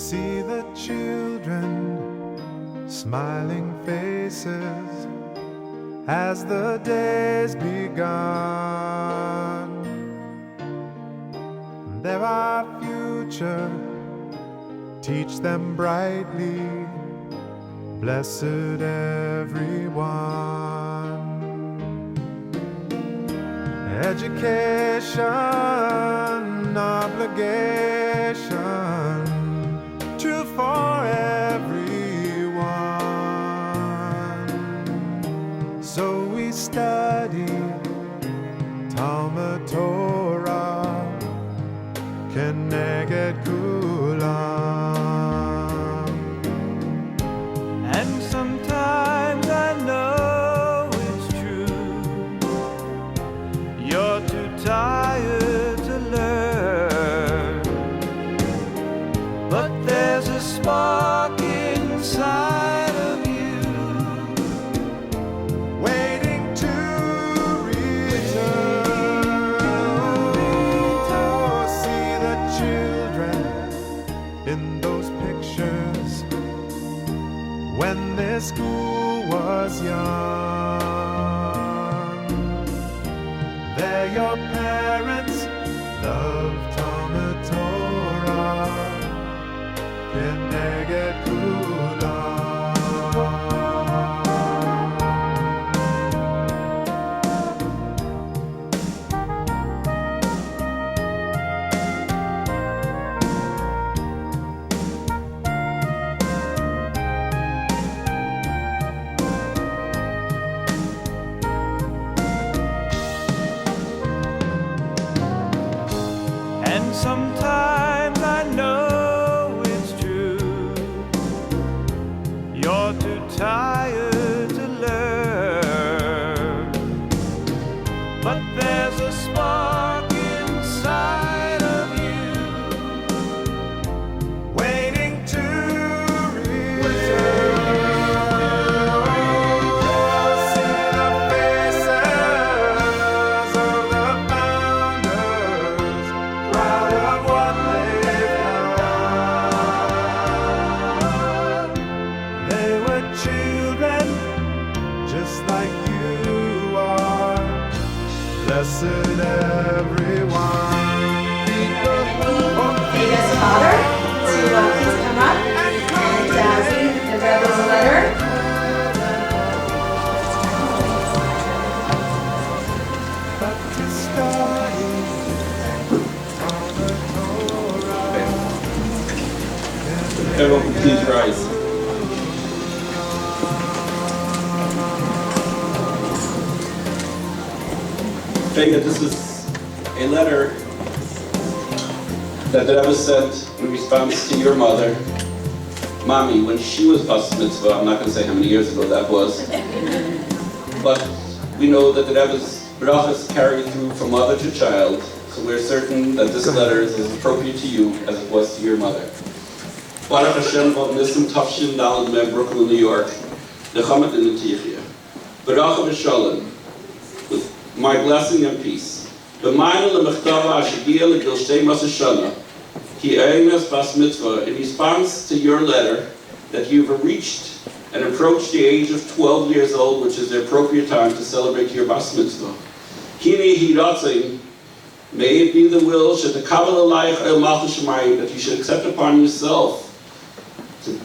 see the children, smiling faces as the days begun. They're our future, teach them brightly, blessed everyone. Education, obligation, true for everyone. So we study Talmud Torah, Keneged Kulam. And sometimes I know it's true, you're too tired to learn, but there's a spark inside of you, waiting to return. Oh, see the children in those pictures when their school was young. They're your parents, love Talmud Torah, Keneged Kulam. And sometimes I know it's true, you're too tired to learn, but there's a spark inside of you, waiting to return. See the faces of the founders, proud of what they've done. They were children just like you are, blessed everyone. Fayga's father to please come up and read the Rebbe's letter. But to study Talmud Torah. Everyone, please rise. Fayga, this is a letter that the Rebbe sent in response to your mother, Mommy, when she was Bas Mitzvah. I'm not going to say how many years ago that was, but we know that the Rebbe's brachas carry through from mother to child, so we're certain that this letter is as appropriate to you as it was to your mother. Baruch Hashem von Nissen Tafshin Dalad Mem, Brooklyn, New York. Nechamet in the Tichia. Baruch Hashem, with my blessing and peace. B'mayna lemechtava ashegia legil shtei mas hashana, ki einas bas mitzvah, in response to your letter that you've reached and approached the age of 12 years old, which is the appropriate time to celebrate your bas mitzvah. Kini hi ratzin, may it be the will shetekabel alayich el malchus shemayim, that you should accept upon yourself to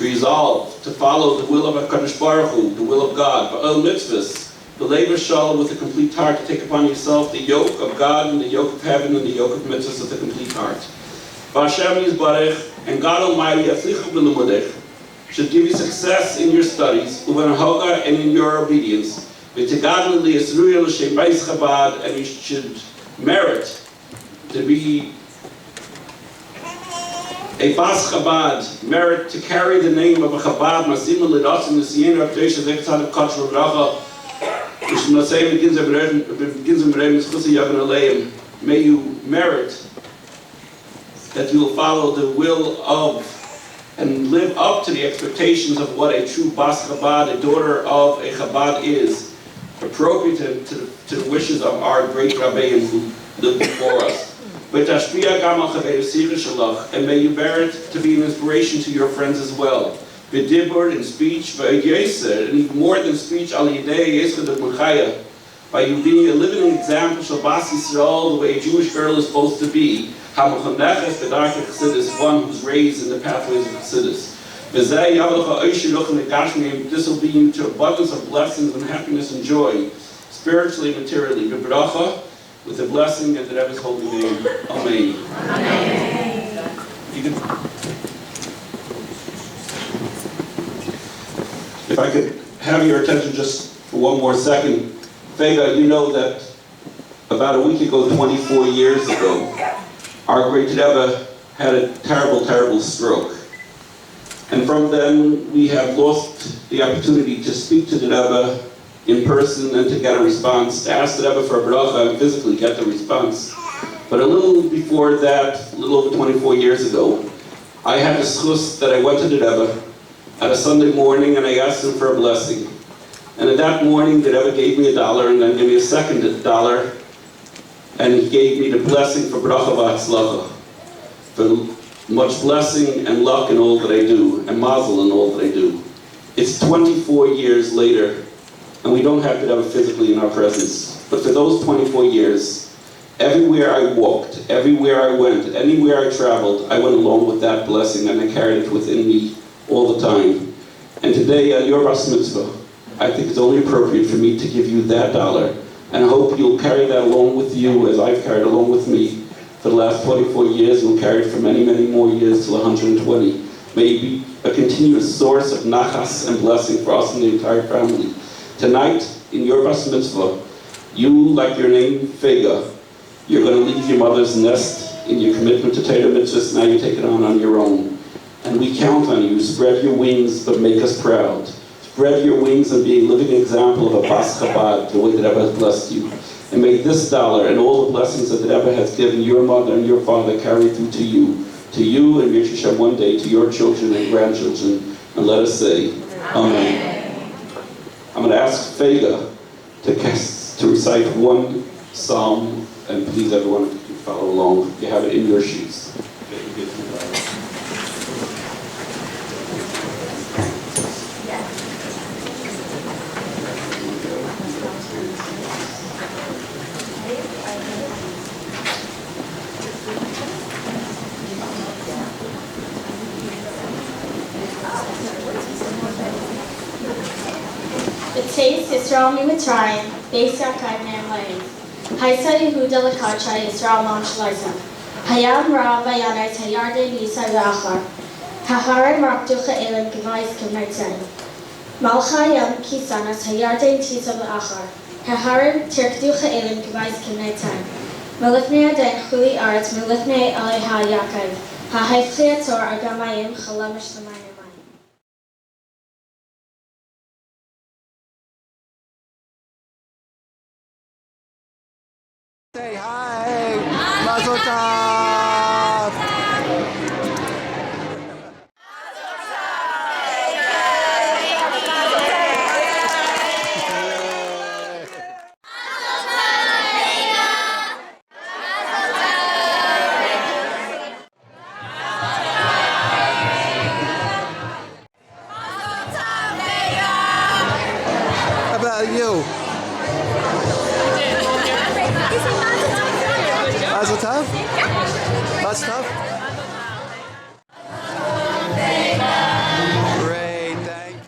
resolve to follow the will of HaKadosh Baruch Hu, the will of God, ba'el mitzvahs, the labor shalom with a complete heart, to take upon yourself the yoke of God and the yoke of heaven and the yoke of mitzvahs with a complete heart. V'Hashem Yisbarech, and God Almighty yatzlicha b'limudech, should give you success in your studies, u'v'nhoga, and in your obedience, v'tegadli liyisruya l'shem beis Chabad, and you should merit to be a Bas Chabad, merit to carry the name of a Chabad, Masima Lidasim Nisiyenu Akdesha Zektzad of Kachel Racha, which Nasei begins in Berem Nischusi Yavan Aleim. May you merit that you will follow the will of and live up to the expectations of what a true Bas Chabad, a daughter of a Chabad, is, appropriate to the wishes of our great Rabbeim who lived before us. And may you bear it to be an inspiration to your friends as well. B'dibur, in speech, and even more than speech, by you being a living example of Bas Yisrael, the way a Jewish girl is supposed to be, one who's raised in the pathways of Chassidus. This will be into abundance of blessings and happiness and joy, spiritually and materially. With the blessing and the Rebbe's holy name. Amen. If I could have your attention just for one more second. Fayga, you know that about a week ago, 24 years ago, our great Rebbe had a terrible, terrible stroke. And from then, we have lost the opportunity to speak to the Rebbe in person and to get a response, to ask the Rebbe for a bracha and physically get the response. But a little before that, a little over 24 years ago, I had the schus that I went to the Rebbe at a Sunday morning and I asked him for a blessing. And at that morning, the Rebbe gave me $1 and then gave me a second $1, and he gave me the blessing for bracha v'atzlacha, for much blessing and luck in all that I do, and mazel in all that I do. It's 24 years later, and we don't have the Rebbe physically in our presence. But for those 24 years, everywhere I walked, everywhere I went, anywhere I traveled, I went along with that blessing and I carried it within me all the time. And today, on your Bas Mitzvah, I think it's only appropriate for me to give you that $1, and I hope you'll carry that along with you as I've carried along with me for the last 24 years, and will carry it for many, many more years till 120. May it be a continuous source of nachas and blessing for us and the entire family. Tonight, in your Bas Mitzvah, you, like your name, Fayga, you're going to leave your mother's nest in your commitment to Torah mitzvahs. Now you take it on your own. And we count on you. Spread your wings, but make us proud. Spread your wings and be a living example of a Bas Chabad, the way that Rebbe has blessed you. And may this $1 and all the blessings that the Rebbe has given your mother and your father carry through to you and Yirtzeh Hashem one day, to your children and grandchildren. And let us say, Amen. I'm going to ask Fayga to recite one psalm, and please everyone, if you can follow along. You have it in your sheets. B'tzeis Yisrael miMitzrayim, Beis Yaakov Ne'emayim. Haisa Yehuda l'Kadsha Yisrael Mam Shalaisa. Hayam Ra Vayanes Hayarden Yisa V'achar. Haharim Rakducha Elim Gevais Kivnaitzayim. Malcha Yam Kisanas Hayarden Tisa V'achar. Haharim Tirkducha Elim Gevais Kivnaitzayim. Melifnei Aden Chuli Aretz Melifnei Aleha Yaakov. Ha'haifchi Atzor Agamayim Chalamish L'mayim. Say hi. Mazel tov. How about you? Mazel tov? That's tough? Great, thank you.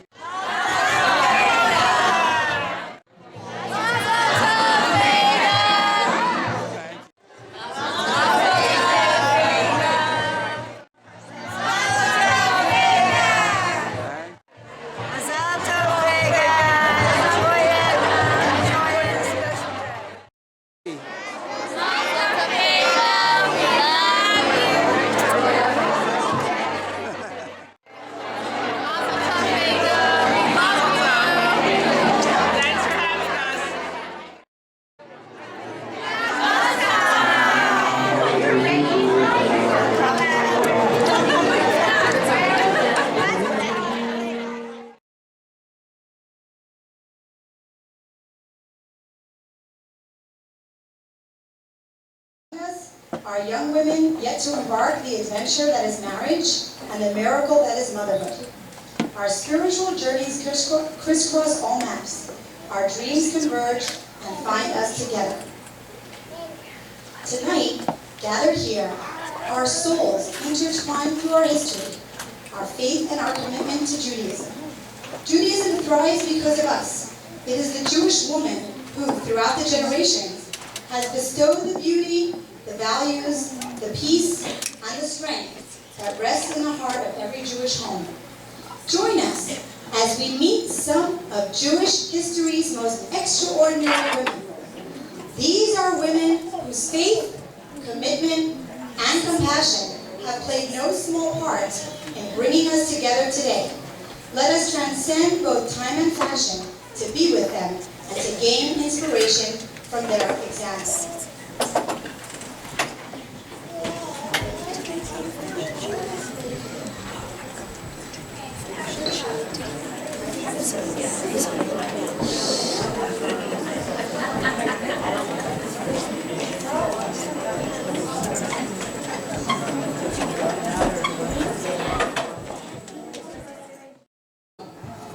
our young women yet to embark the adventure that is marriage and the miracle that is motherhood. Our spiritual journeys crisscross all maps. Our dreams converge and find us together. Tonight, gathered here, our souls intertwine through our history, our faith and our commitment to Judaism. Judaism thrives because of us. It is the Jewish woman who, throughout the generations, has bestowed the beauty, the values, the peace, and the strength that rests in the heart of every Jewish home. Join us as we meet some of Jewish history's most extraordinary women. These are women whose faith, commitment, and compassion have played no small part in bringing us together today. Let us transcend both time and fashion to be with them and to gain inspiration from their example.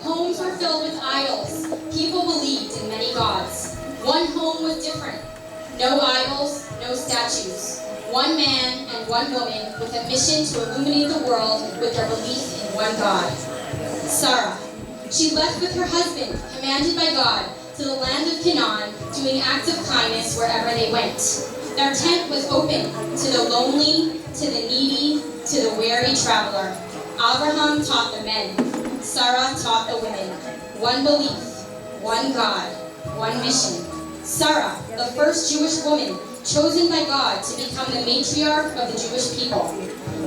Homes were filled with idols. People believed in many gods. One home was different. No idols, no statues. One man and one woman with a mission to illuminate the world with their belief in one God. Sarah. She left with her husband, commanded by God, to the land of Canaan, doing acts of kindness wherever they went. Their tent was open to the lonely, to the needy, to the weary traveler. Abraham taught the men. Sarah taught the women. One belief, one God, one mission. Sarah, the first Jewish woman chosen by God to become the matriarch of the Jewish people.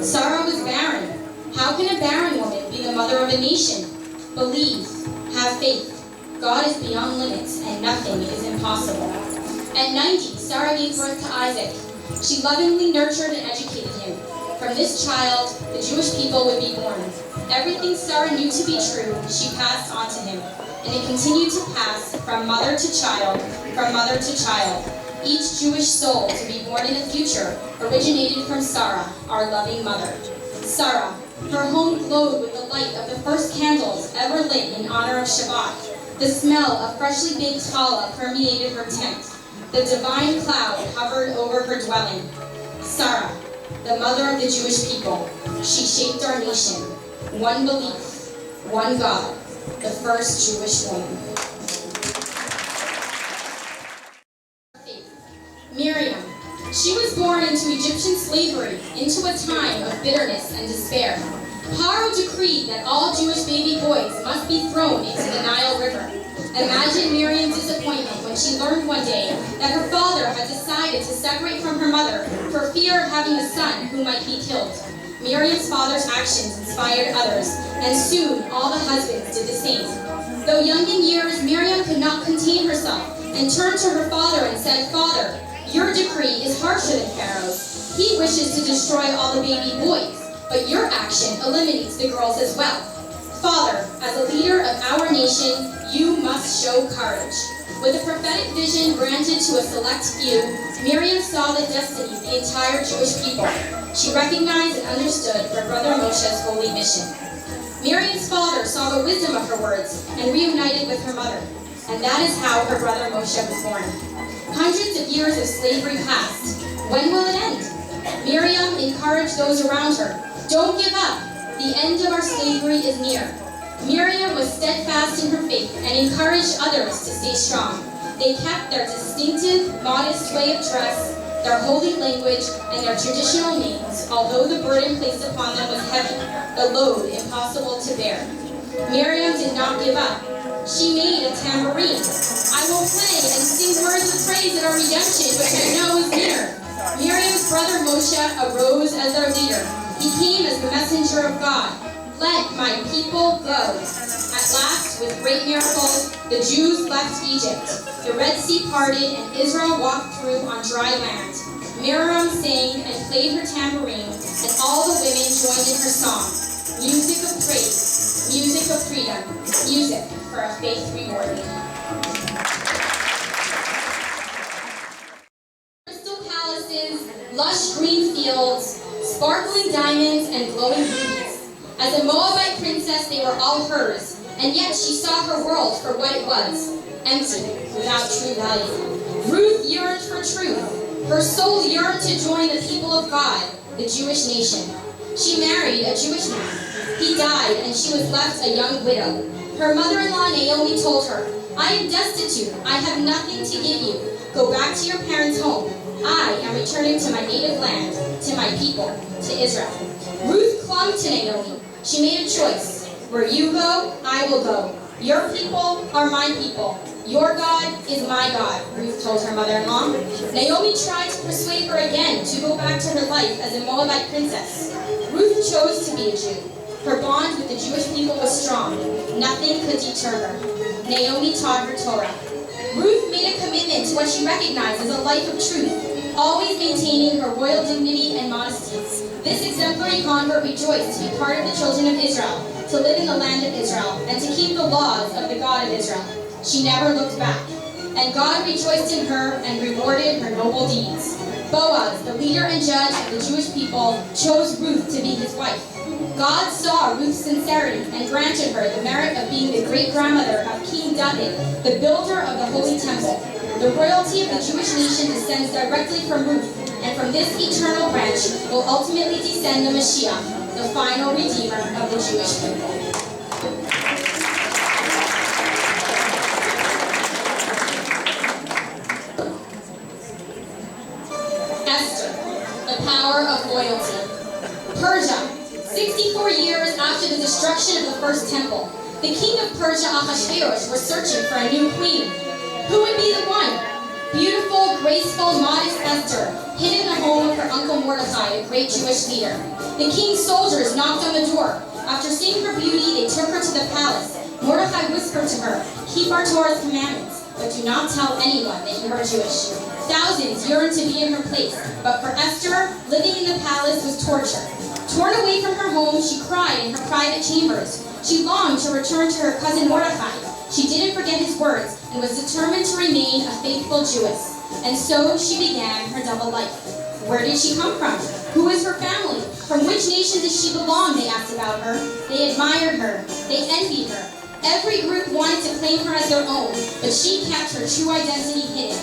Sarah was barren. How can a barren woman be the mother of a nation? Believe, have faith. God is beyond limits and nothing is impossible. At 90, Sarah gave birth to Isaac. She lovingly nurtured and educated him. From this child, the Jewish people would be born. Everything Sarah knew to be true, she passed on to him. And it continued to pass from mother to child, from mother to child. Each Jewish soul to be born in the future originated from Sarah, our loving mother. Sarah, her home glowed with the light of the first candles ever lit in honor of Shabbat. The smell of freshly baked challah permeated her tent. The divine cloud hovered over her dwelling. Sarah, the mother of the Jewish people, she shaped our nation. One belief, one God, the first Jewish woman. Miriam. She was born into Egyptian slavery, into a time of bitterness and despair. Paro decreed that all Jewish baby boys must be thrown into the Nile River. Imagine Miriam's disappointment when she learned one day that her father had decided to separate from her mother for fear of having a son who might be killed. Miriam's father's actions inspired others, and soon all the husbands did the same. Though young in years, Miriam could not contain herself and turned to her father and said, "Father, your decree is harsher than Pharaoh's. He wishes to destroy all the baby boys, but your action eliminates the girls as well. Father, as a leader of our nation, you must show courage." With a prophetic vision granted to a select few, Miriam saw the destiny of the entire Jewish people. She recognized and understood her brother Moshe's holy mission. Miriam's father saw the wisdom of her words and reunited with her mother, and that is how her brother Moshe was born. Hundreds of years of slavery passed. When will it end? Miriam encouraged those around her. Don't give up. The end of our slavery is near. Miriam was steadfast in her faith and encouraged others to stay strong. They kept their distinctive, modest way of dress, their holy language, and their traditional names, although the burden placed upon them was heavy, the load impossible to bear. Miriam did not give up. She made a tambourine. "I will play and sing words of praise at our redemption, which I know is near." Miriam's brother Moshe arose as their leader. He came as the messenger of God. "Let my people go." At last, with great miracles, the Jews left Egypt. The Red Sea parted and Israel walked through on dry land. Miriam sang and played her tambourine, and all the women joined in her song. Music of praise, music of freedom, music for a faith rewarded. Crystal palaces, lush diamonds and glowing rubies. As a Moabite princess, they were all hers, and yet she saw her world for what it was, empty, without true value. Ruth yearned for truth. Her soul yearned to join the people of God, the Jewish nation. She married a Jewish man. He died, and she was left a young widow. Her mother-in-law Naomi told her, "I am destitute. I have nothing to give you. Go back to your parents' home. I am returning to my native land, to my people, to Israel." Ruth clung to Naomi. She made a choice. Where you go, I will go. Your people are my people. Your God is my God, Ruth told her mother-in-law. Naomi tried to persuade her again to go back to her life as a Moabite princess. Ruth chose to be a Jew. Her bond with the Jewish people was strong. Nothing could deter her. Naomi taught her Torah. Ruth made a commitment to what she recognized as a life of truth, always maintaining her royal dignity and modesty. This exemplary convert rejoiced to be part of the children of Israel, to live in the land of Israel, and to keep the laws of the God of Israel. She never looked back, and God rejoiced in her and rewarded her noble deeds. Boaz, the leader and judge of the Jewish people, chose Ruth to be his wife. God saw Ruth's sincerity and granted her the merit of being the great-grandmother of King David, the builder of the Holy Temple. The royalty of the Jewish nation descends directly from Ruth, and from this eternal branch will ultimately descend the Mashiach, the final redeemer of the Jewish people. Esther, the power of loyalty. Persia, 64 years after the destruction of the first temple, the king of Persia, Ahasuerus, was searching for a new queen. Who would be the one? Beautiful, graceful, modest Esther, hid in the home of her uncle Mordecai, a great Jewish leader. The king's soldiers knocked on the door. After seeing her beauty, they took her to the palace. Mordecai whispered to her, "Keep our Torah's commandments, but do not tell anyone that you are Jewish." Thousands yearned to be in her place, but for Esther, living in the palace was torture. Torn away from her home, she cried in her private chambers. She longed to return to her cousin Mordecai. She didn't forget his words and was determined to remain a faithful Jewess. And so she began her double life. Where did she come from? Who is her family? From which nation does she belong? They asked about her. They admired her. They envied her. Every group wanted to claim her as their own, but she kept her true identity hidden.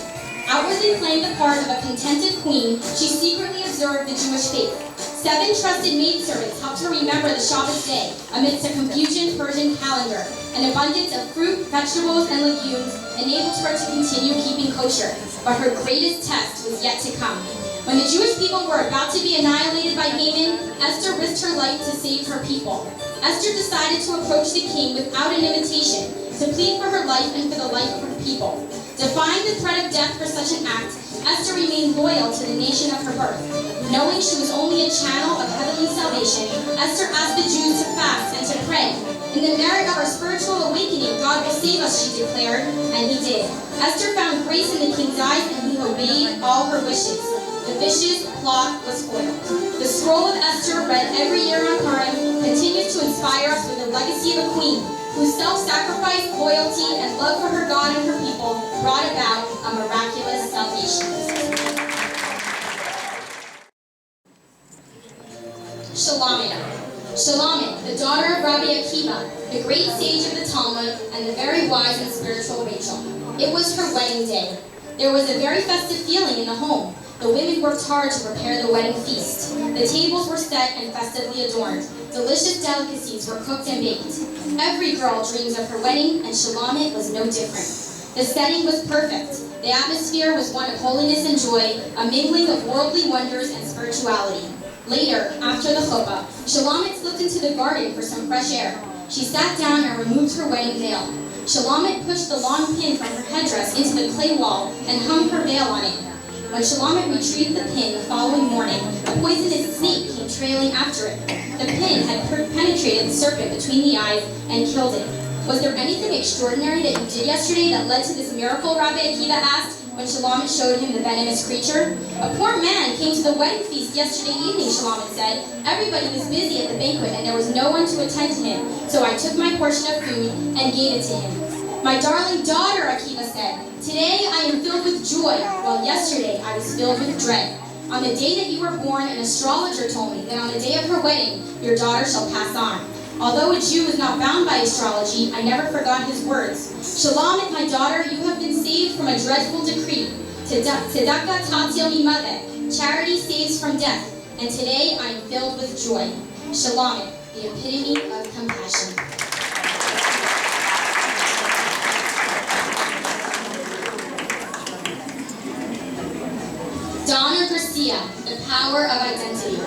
Outwardly playing the part of a contented queen, she secretly observed the Jewish faith. 7 trusted maidservants helped her remember the Shabbos day amidst a Confucian Persian calendar. An abundance of fruit, vegetables, and legumes enabled her to continue keeping kosher, but her greatest test was yet to come. When the Jewish people were about to be annihilated by Haman, Esther risked her life to save her people. Esther decided to approach the king without an invitation, to plead for her life and for the life of her people. Defying the threat of death for such an act, Esther remained loyal to the nation of her birth. Knowing she was only a channel of heavenly salvation, Esther asked the Jews to fast and to pray. In the merit of her spiritual awakening, God will save us, she declared, and he did. Esther found grace in the king's eyes, and he obeyed all her wishes. The vicious plot was foiled. The scroll of Esther, read every year on Purim, continues to inspire us with the legacy of a queen whose self-sacrifice, loyalty, and love for her God and her people brought about a miraculous salvation. Shalomit. Shalomit, the daughter of Rabbi Akiva, the great sage of the Talmud, and the very wise and spiritual Rachel. It was her wedding day. There was a very festive feeling in the home. The women worked hard to prepare the wedding feast. The tables were set and festively adorned. Delicious delicacies were cooked and baked. Every girl dreams of her wedding, and Shalomit was no different. The setting was perfect. The atmosphere was one of holiness and joy, a mingling of worldly wonders and spirituality. Later, after the chuppah, Shalomit slipped into the garden for some fresh air. She sat down and removed her wedding veil. Shalomit pushed the long pin from her headdress into the clay wall and hung her veil on it. When Shalomit retrieved the pin the following morning, a poisonous snake came trailing after it. The pin had penetrated the serpent between the eyes and killed it. Was there anything extraordinary that you did yesterday that led to this miracle, Rabbi Akiva asked when Shalomit showed him the venomous creature. A poor man came to the wedding feast yesterday evening, Shalomit said. Everybody was busy at the banquet and there was no one to attend to him, so I took my portion of food and gave it to him. My darling daughter, Akiva said, today I am filled with joy, while yesterday I was filled with dread. On the day that you were born, an astrologer told me that on the day of her wedding, your daughter shall pass on. Although a Jew is not bound by astrology, I never forgot his words. Shalom, my daughter, you have been saved from a dreadful decree. Tzedakah tatil mimaveh, charity saves from death, and today I am filled with joy. Shalom, the epitome of compassion. Donna Garcia, the power of identity.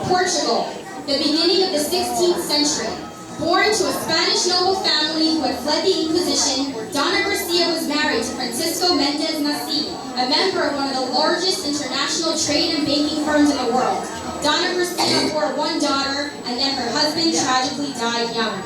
Portugal, the beginning of the 16th century. Born to a Spanish noble family who had fled the Inquisition, Donna Garcia was married to Francisco Mendez Nasi, a member of one of the largest international trade and banking firms in the world. Donna Garcia bore one daughter, and then her husband tragically died young.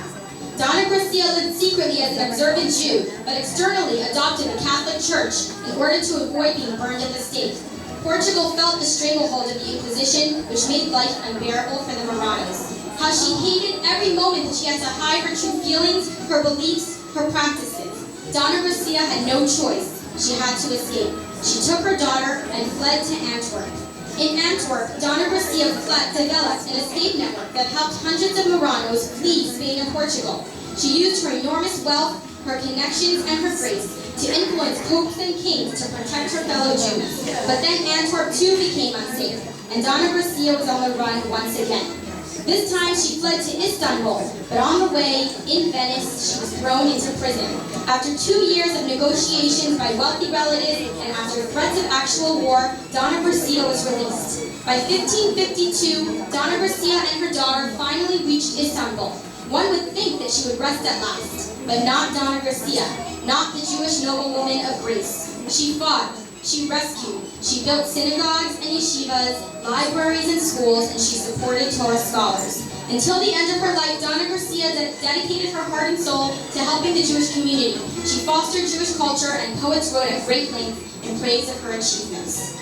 Donna Garcia lived secretly as an observant Jew, but externally adopted the Catholic Church in order to avoid being burned at the stake. Portugal felt the stranglehold of the Inquisition, which made life unbearable for the Moranos. How she hated every moment that she had to hide her true feelings, her beliefs, her practices. Donna Garcia had no choice. She had to escape. She took her daughter and fled to Antwerp. In Antwerp, Donna Garcia developed an escape network that helped hundreds of Moranos flee Spain and Portugal. She used her enormous wealth, her connections, and her grace to influence popes and kings to protect her fellow Jews. But then Antwerp too became unsafe, and Donna Garcia was on the run once again. This time she fled to Istanbul, but on the way, in Venice, she was thrown into prison. After 2 years of negotiations by wealthy relatives and after threats of actual war, Donna Garcia was released. By 1552, Donna Garcia and her daughter finally reached Istanbul. One would think that she would rest at last, but not Donna Garcia, not the Jewish noblewoman of Greece. She fought, she rescued, she built synagogues and yeshivas, libraries and schools, and she supported Torah scholars. Until the end of her life, Donna Garcia dedicated her heart and soul to helping the Jewish community. She fostered Jewish culture, and poets wrote at great length in praise of her achievements.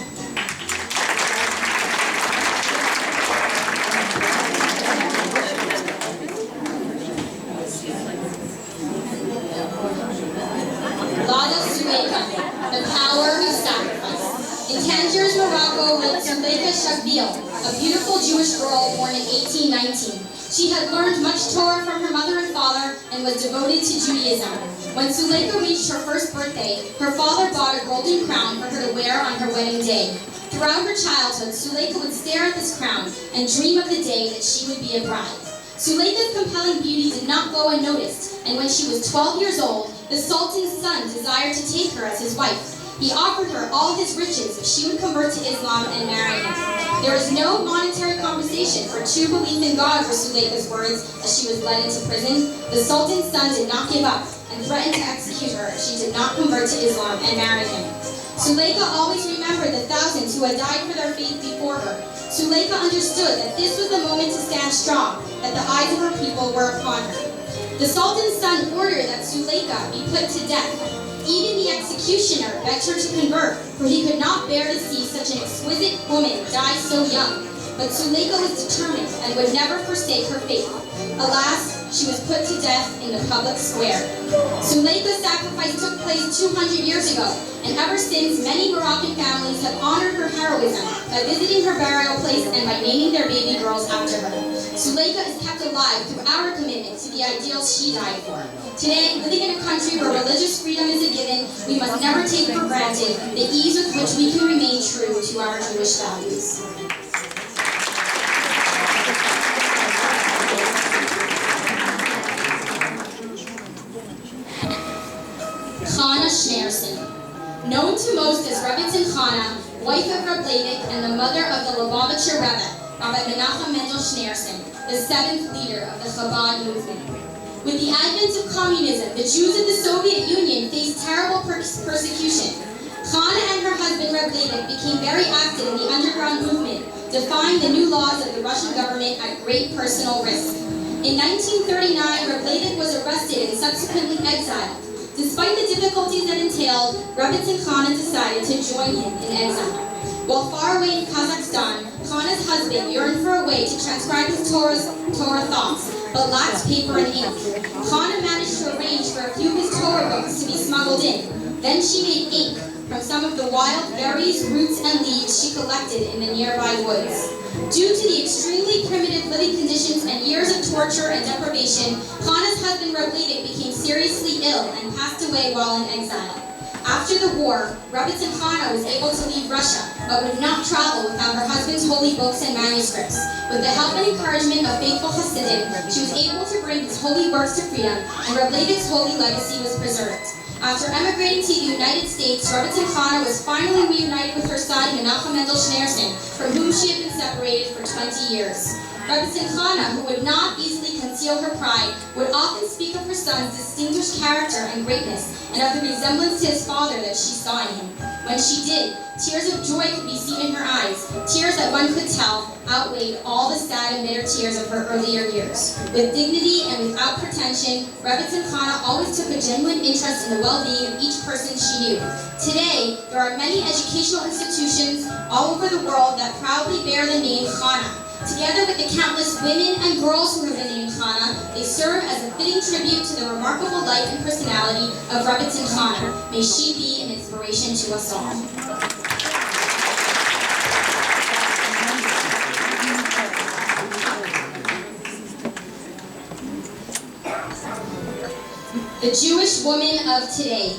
The power of sacrifice. In Tangiers, Morocco, lived Fayga Shakbil, a beautiful Jewish girl born in 1819. She had learned much Torah from her mother and father and was devoted to Judaism. When Suleika reached her first birthday, her father bought a golden crown for her to wear on her wedding day. Throughout her childhood, Suleika would stare at this crown and dream of the day that she would be a bride. Suleika's compelling beauty did not go unnoticed, and when she was 12 years old, the Sultan's son desired to take her as his wife. He offered her all his riches if she would convert to Islam and marry him. There was no monetary compensation for true belief in God, were Suleika's words as she was led into prison. The Sultan's son did not give up and threatened to execute her if she did not convert to Islam and marry him. Suleika always remembered the thousands who had died for their faith before her. Suleika understood that this was the moment to stand strong, that the eyes of her people were upon her. The Sultan's son ordered that Suleika be put to death. Even the executioner begged her to convert, for he could not bear to see such an exquisite woman die so young. But Suleika was determined and would never forsake her faith. Alas, she was put to death in the public square. Suleika's sacrifice took place 200 years ago, and ever since, many Moroccan families have honored her heroism by visiting her burial place and by naming their baby girls after her. Suleika is kept alive through our commitment to the ideals she died for. Today, living in a country where religious freedom is a given, we must never take for granted the ease with which we can remain true to our Jewish values. Chana Schneerson. Known to most as Rebbetzin Chana, wife of Reb Leivik and the mother of the Lubavitcher Rebbe, Rabbi Menachem Mendel Schneerson, the seventh leader of the Chabad movement. With the advent of communism, the Jews of the Soviet Union faced terrible persecution. Chana and her husband Reb Leivik became very active in the underground movement, defying the new laws of the Russian government at great personal risk. In 1939, Reb Leivik was arrested and subsequently exiled. Despite the difficulties that entailed, Rebbetzin Chana decided to join him in exile. While far away in Kazakhstan, Chana's husband yearned for a way to transcribe his Torah thoughts, but lacked paper and ink. Chana managed to arrange for a few of his Torah books to be smuggled in. Then she made ink, from some of the wild berries, roots, and leaves she collected in the nearby woods. Due to the extremely primitive living conditions and years of torture and deprivation, Chana's husband Reb Levick became seriously ill and passed away while in exile. After the war, Rebbetzin Chana was able to leave Russia, but would not travel without her husband's holy books and manuscripts. With the help and encouragement of faithful Hasidim, she was able to bring his holy works to freedom, and Reb Levick's holy legacy was preserved. After emigrating to the United States, Rebbetzin Chana was finally reunited with her son, Menachem Mendel Schneerson, from whom she had been separated for 20 years. Rebbetzin Chana, who would not easily conceal her pride, would often speak of her son's distinguished character and greatness, and of the resemblance to his father that she saw in him. When she did, tears of joy could be seen in her eyes, tears that one could tell outweighed all the sad and bitter tears of her earlier years. With dignity and without pretension, Rebbetzin Chana always took a genuine interest in the well-being of each person she knew. Today, there are many educational institutions all over the world that proudly bear the name Chana. Together with the countless women and girls who have been named Chana, they serve as a fitting tribute to the remarkable life and personality of Rebbetzin Chana. May she be an inspiration to us all. The Jewish woman of today.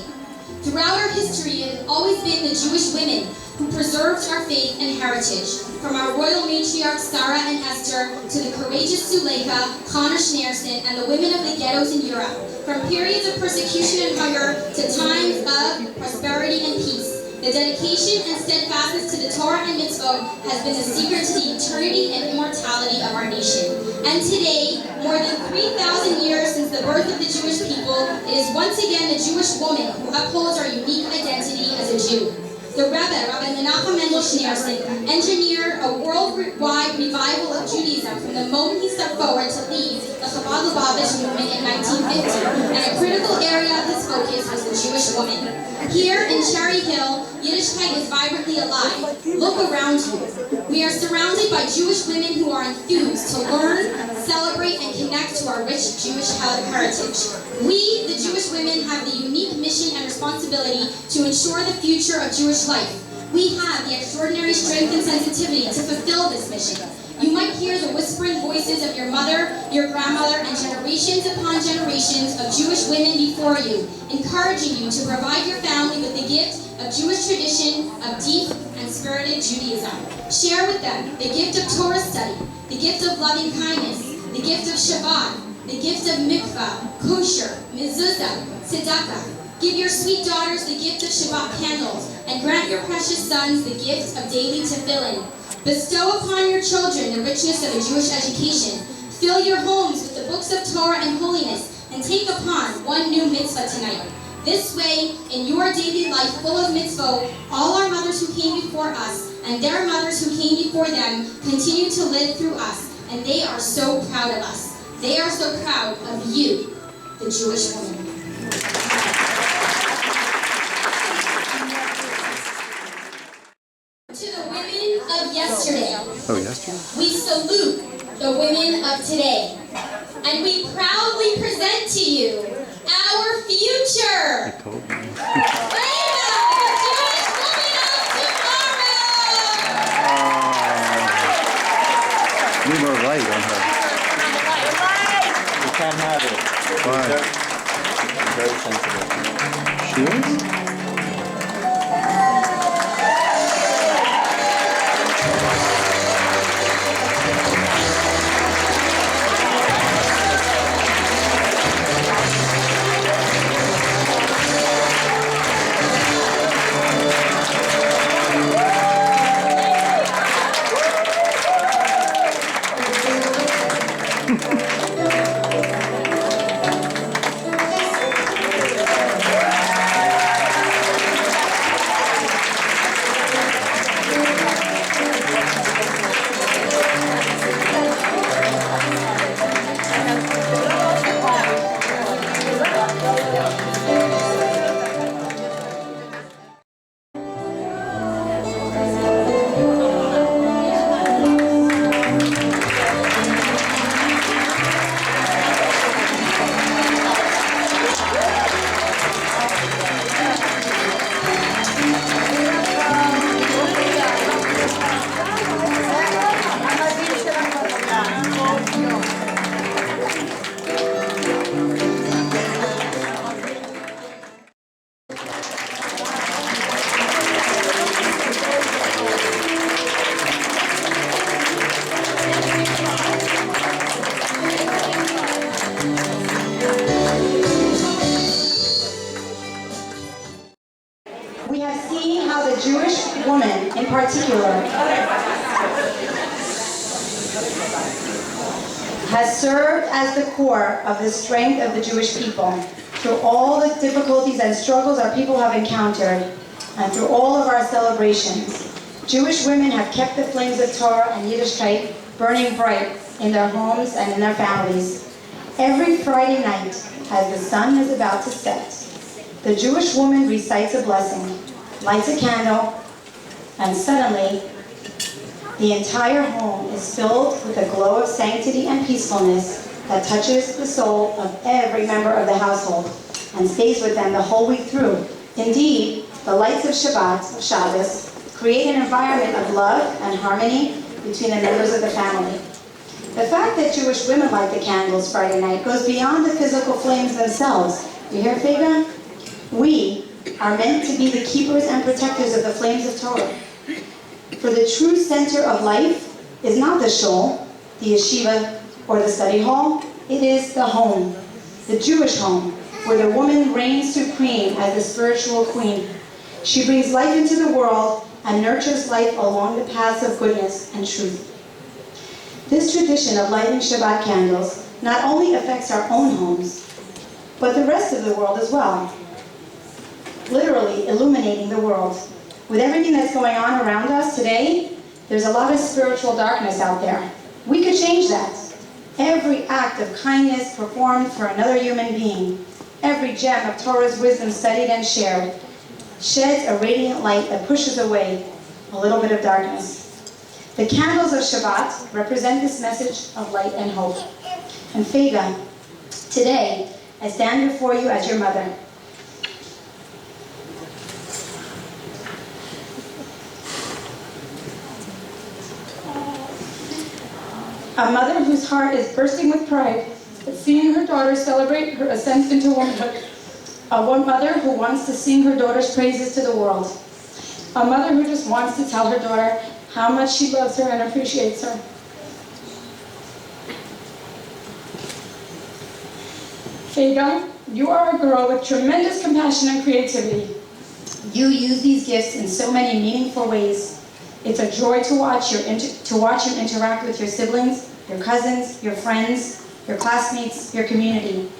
Throughout our history, it has always been the Jewish women who preserved our faith and heritage. From our royal matriarchs Sarah and Esther to the courageous Suleika, Chana Schneerson, and the women of the ghettos in Europe. From periods of persecution and hunger to times of prosperity and peace. The dedication and steadfastness to the Torah and Mitzvot has been the secret to the eternity and immortality of our nation. And today, more than 3,000 years since the birth of the Jewish people, it is once again the Jewish woman who upholds our unique identity as a Jew. The Rabbi Menachem Mendel Schneerson, engineered a worldwide revival of Judaism from the moment he stepped forward to lead the Chabad Lubavitch movement in 1950, and a critical area of his focus was the Jewish woman. Here in Cherry Hill, Yiddishkeit is vibrantly alive. Look around you. We are surrounded by Jewish women who are enthused to learn, celebrate, and connect to our rich Jewish heritage. We, the Jewish women, have the unique mission and responsibility to ensure the future of Jewish life. We have the extraordinary strength and sensitivity to fulfill this mission. You might hear the whispering voices of your mother, your grandmother, and generations upon generations of Jewish women before you, encouraging you to provide your family with the gift of Jewish tradition of deep and spirited Judaism. Share with them the gift of Torah study, the gift of loving kindness, the gift of Shabbat, the gift of mikvah, kosher, mezuzah, tzedakah. Give your sweet daughters the gift of Shabbat candles, and grant your precious sons the gift of daily tefillin. Bestow upon your children the richness of a Jewish education. Fill your homes with the books of Torah and holiness, and take upon one new mitzvah tonight. This way, in your daily life full of mitzvot, all our mothers who came before us, and their mothers who came before them, continue to live through us, and they are so proud of us. They are so proud of you, the Jewish woman. To the women of yesterday, we salute the women of today, and we proudly present to you our future. Fayga, the Jewish woman of tomorrow. You were right on her. You can't have it. Why? Very sensitive. She is? particular, has served as the core of the strength of the Jewish people through all the difficulties and struggles our people have encountered, and through all of our celebrations. Jewish women have kept the flames of Torah and Yiddishkeit burning bright in their homes and in their families. Every Friday night, as the sun is about to set, the Jewish woman recites a blessing, lights a candle, and suddenly, the entire home is filled with a glow of sanctity and peacefulness that touches the soul of every member of the household and stays with them the whole week through. Indeed, the lights of Shabbat, of Shabbos, create an environment of love and harmony between the members of the family. The fact that Jewish women light the candles Friday night goes beyond the physical flames themselves. You hear, Fayga? We are meant to be the keepers and protectors of the flames of Torah. For the true center of life is not the shul, the yeshiva, or the study hall. It is the home, the Jewish home, where the woman reigns supreme as the spiritual queen. She brings life into the world and nurtures life along the paths of goodness and truth. This tradition of lighting Shabbat candles not only affects our own homes, but the rest of the world as well, literally illuminating the world. With everything that's going on around us today, there's a lot of spiritual darkness out there. We could change that. Every act of kindness performed for another human being, every gem of Torah's wisdom studied and shared, sheds a radiant light that pushes away a little bit of darkness. The candles of Shabbat represent this message of light and hope. And Fayga, today, I stand before you as your mother. A mother whose heart is bursting with pride at seeing her daughter celebrate her ascent into womanhood. A mother who wants to sing her daughter's praises to the world. A mother who just wants to tell her daughter how much she loves her and appreciates her. Fayga, you are a girl with tremendous compassion and creativity. You use these gifts in so many meaningful ways. It's a joy to watch you interact with your siblings, your cousins, your friends, your classmates, your community.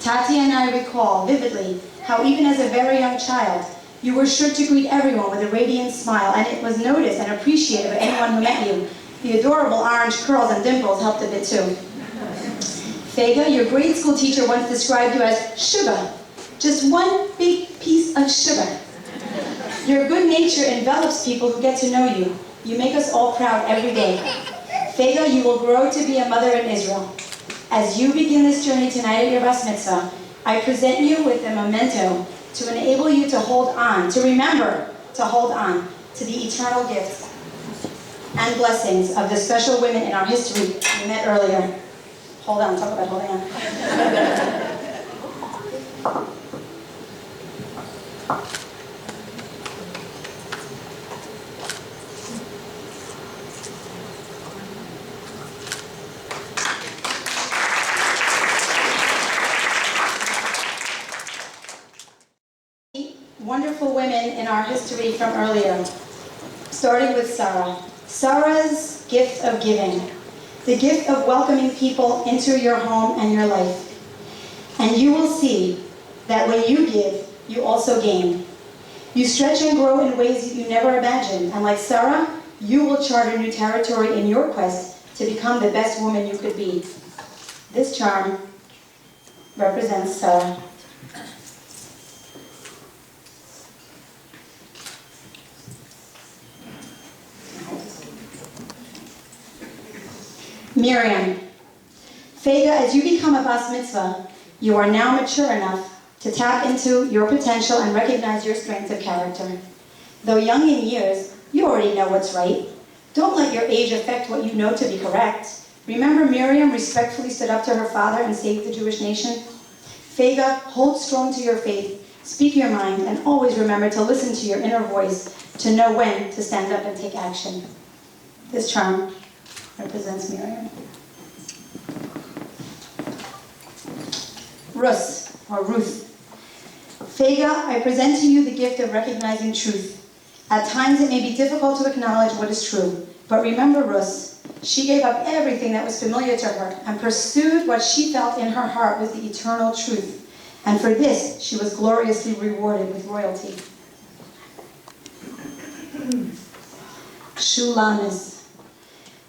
Tati and I recall vividly how even as a very young child, you were sure to greet everyone with a radiant smile, and it was noticed and appreciated by anyone who met you. The adorable orange curls and dimples helped a bit too. Fayga, your grade school teacher once described you as sugar, just one big piece of sugar. Your good nature envelops people who get to know you. You make us all proud every day. Fayga, you will grow to be a mother in Israel. As you begin this journey tonight at your Bas Mitzvah, I present you with a memento to enable you to hold on, to remember to hold on to the eternal gifts and blessings of the special women in our history we met earlier. Hold on, talk about holding on. Wonderful women in our history from earlier, starting with Sarah. Sarah's gift of giving, the gift of welcoming people into your home and your life. And you will see that when you give, you also gain. You stretch and grow in ways that you never imagined, and like Sarah, you will chart a new territory in your quest to become the best woman you could be. This charm represents Sarah. Miriam. Fayga, as you become a Bas Mitzvah, you are now mature enough to tap into your potential and recognize your strengths of character. Though young in years, you already know what's right. Don't let your age affect what you know to be correct. Remember Miriam respectfully stood up to her father and saved the Jewish nation? Fayga, hold strong to your faith, speak your mind, and always remember to listen to your inner voice to know when to stand up and take action. This charm represents Miriam. Ruth. Fayga, I present to you the gift of recognizing truth. At times it may be difficult to acknowledge what is true, but remember Rus. She gave up everything that was familiar to her and pursued what she felt in her heart was the eternal truth. And for this, she was gloriously rewarded with royalty. Shulamis.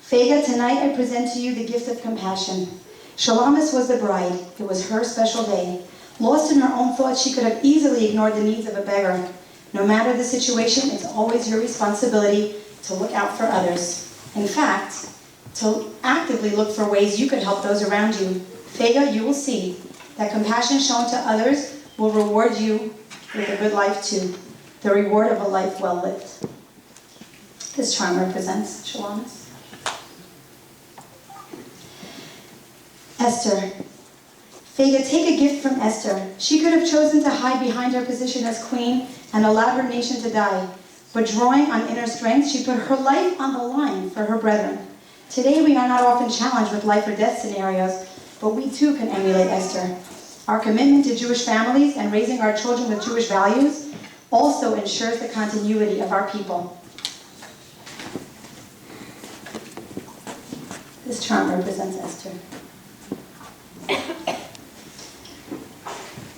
Fayga, tonight I present to you the gift of compassion. Shulamis was the bride. It was her special day. Lost in her own thoughts, she could have easily ignored the needs of a beggar. No matter the situation, it's always your responsibility to look out for others. In fact, to actively look for ways you could help those around you. Fayga, you will see that compassion shown to others will reward you with a good life too. The reward of a life well lived. This charm represents Shulamis. Esther. Fayga, take a gift from Esther. She could have chosen to hide behind her position as queen and allowed her nation to die. But drawing on inner strength, she put her life on the line for her brethren. Today we are not often challenged with life or death scenarios, but we too can emulate Esther. Our commitment to Jewish families and raising our children with Jewish values also ensures the continuity of our people. This charm represents Esther.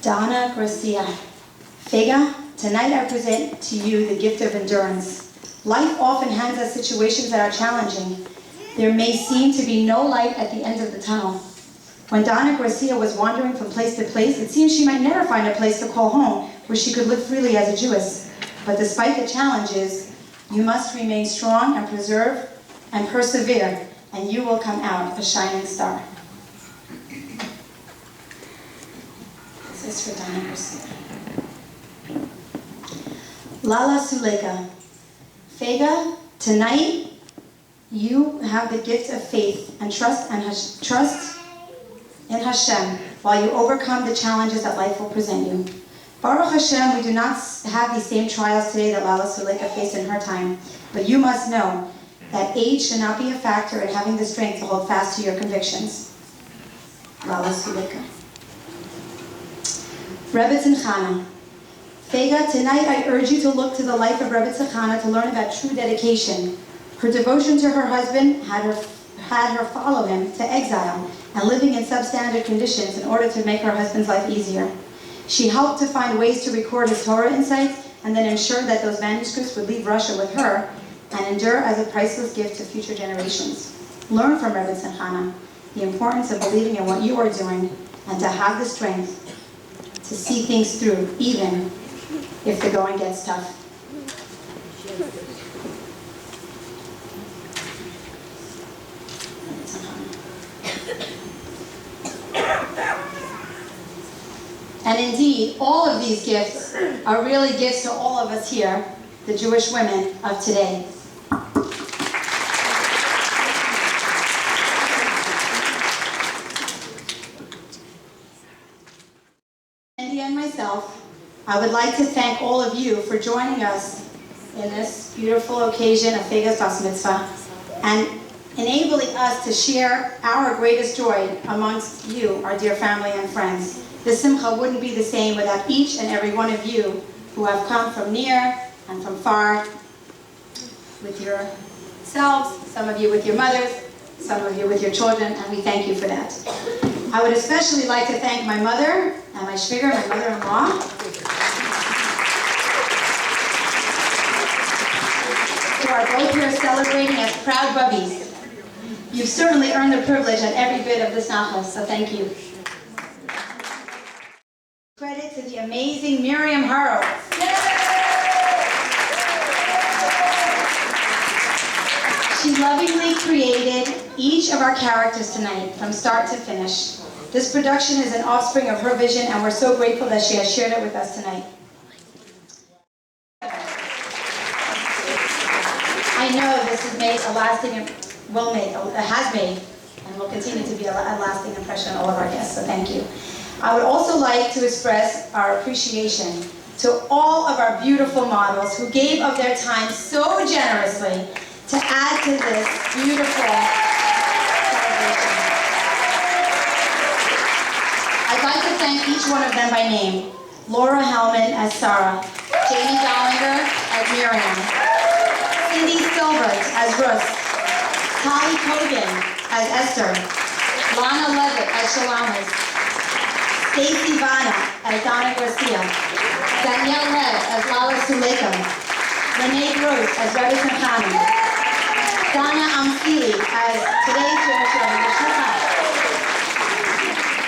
Donna Gracia. Fayga, tonight I present to you the gift of endurance. Life often hands us situations that are challenging. There may seem to be no light at the end of the tunnel. When Donna Gracia was wandering from place to place, it seemed she might never find a place to call home where she could live freely as a Jewess. But despite the challenges, you must remain strong and persevere, and you will come out a shining star. This is for Donna Gracia. Lala Suleika. Fayga, tonight you have the gift of faith and trust in Hashem while you overcome the challenges that life will present you. Baruch Hashem, we do not have these same trials today that Lala Suleika faced in her time, but you must know that age should not be a factor in having the strength to hold fast to your convictions. Lala Suleika. Rebbe Tzimchana. Fayga, tonight I urge you to look to the life of Rebbe Tzimchana to learn about true dedication. Her devotion to her husband had her follow him to exile and living in substandard conditions in order to make her husband's life easier. She helped to find ways to record his Torah insights and then ensure that those manuscripts would leave Russia with her and endure as a priceless gift to future generations. Learn from Rebbe Tzimchana the importance of believing in what you are doing and to have the strength to see things through, even if the going gets tough. And indeed, all of these gifts are really gifts to all of us here, the Jewish women of today. Andy and myself, I would like to thank all of you for joining us in this beautiful occasion of Fayga Bas Mitzvah and enabling us to share our greatest joy amongst you, our dear family and friends. The simcha wouldn't be the same without each and every one of you who have come from near and from far with yourselves, some of you with your mothers, some of you with your children, and we thank you for that. I would especially like to thank my mother and my shviger, my mother-in-law, who are both here celebrating as proud bubbies. You've certainly earned the privilege and every bit of this nachas, so thank you. Credit to the amazing Miriam Horowitz. She lovingly created each of our characters tonight from start to finish. This production is an offspring of her vision, and we're so grateful that she has shared it with us tonight. I know this has made a lasting, has made, and will continue to be a lasting impression on all of our guests, so thank you. I would also like to express our appreciation to all of our beautiful models who gave of their time so generously to add to this beautiful celebration. I'd like to thank each one of them by name. Laura Hellman as Sarah, Jamie Dollinger as Miriam, Cindy Silvers as Ruth, Holly Kogan as Esther, Lana Levitt as Shalamas, Stacy Vanna as Donna Garcia, Danielle Lev as Lala Suleika, Renee Gross as Rebbe Simchani, Donna Amsili as today's Jewish Rebbe Shulchan.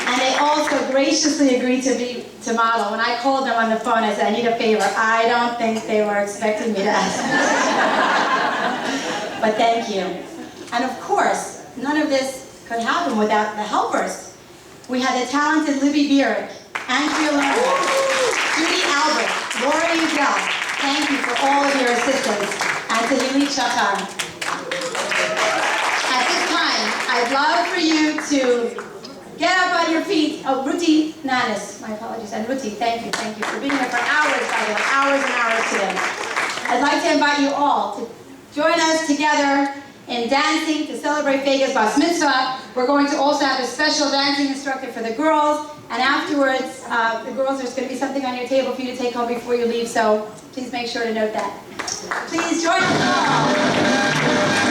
And they also graciously agreed to model. When I called them on the phone, I said, I need a favor. I don't think they were expecting me to ask. But thank you. And of course, none of this could happen without the helpers. We had the talented Libby Bierick, Andrea Lerner, Judy Albert, Laura Udell. Thank you for all of your assistance. And to Hilit Shachar. At this time, I'd love for you to get up on your feet. Oh, Ruti Nanis, my apologies. And Ruti, thank you for being here for hours, by the way, hours and hours today. I'd like to invite you all to join us together in dancing to celebrate Fayga's Bas Mitzvah. We're going to also have a special dancing instructor for the girls, and afterwards, the girls, there's going to be something on your table for you to take home before you leave, so please make sure to note that. Please join us all.